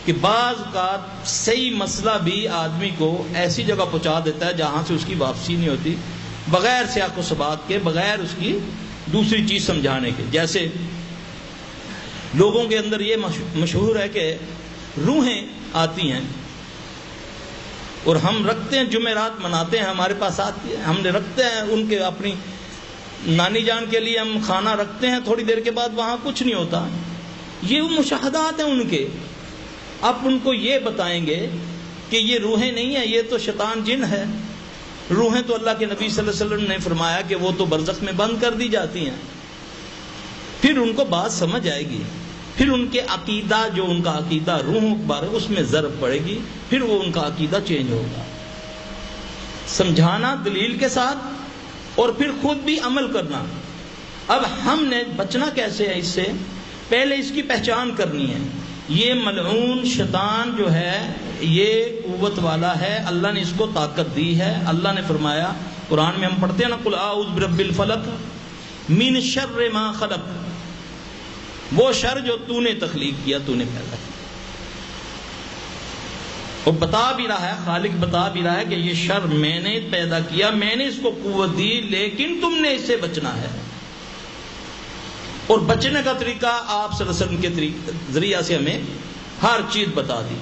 کہ بعض کا صحیح مسئلہ بھی آدمی کو ایسی جگہ پہنچا دیتا ہے جہاں سے اس کی واپسی نہیں ہوتی، بغیر سیاق و سباق کے، بغیر اس کی دوسری چیز سمجھانے کے۔ جیسے لوگوں کے اندر یہ مشہور ہے کہ روحیں آتی ہیں اور ہم رکھتے ہیں، جمعرات مناتے ہیں، ہمارے پاس آتی ہے، ہم نے رکھتے ہیں ان کے، اپنی نانی جان کے لیے ہم کھانا رکھتے ہیں، تھوڑی دیر کے بعد وہاں کچھ نہیں ہوتا۔ یہ مشاہدات ہیں ان کے۔ اب ان کو یہ بتائیں گے کہ یہ روحیں نہیں ہیں، یہ تو شیطان جن ہے۔ روحیں تو اللہ کے نبی صلی اللہ علیہ وسلم نے فرمایا کہ وہ تو برزخ میں بند کر دی جاتی ہیں۔ پھر ان کو بات سمجھ آئے گی، پھر ان کے عقیدہ، جو ان کا عقیدہ روحوں کے بارے اس میں ضرب پڑے گی، پھر وہ ان کا عقیدہ چینج ہوگا۔ سمجھانا دلیل کے ساتھ اور پھر خود بھی عمل کرنا۔ اب ہم نے بچنا کیسے ہے اس سے؟ پہلے اس کی پہچان کرنی ہے۔ یہ ملعون شیطان جو ہے یہ قوت والا ہے، اللہ نے اس کو طاقت دی ہے۔ اللہ نے فرمایا قرآن میں، ہم پڑھتے ہیں نا، قل اعوذ برب الفلق من شر ما خلق، وہ شر جو تو نے تخلیق کیا، تو نے پیدا کیا۔ وہ بتا بھی رہا ہے، خالق بتا بھی رہا ہے کہ یہ شر میں نے پیدا کیا، میں نے اس کو قوت دی، لیکن تم نے اس سے بچنا ہے۔ اور بچنے کا طریقہ آپ صلی اللہ علیہ وسلم کے ذریعہ سے ہمیں ہر چیز بتا دی۔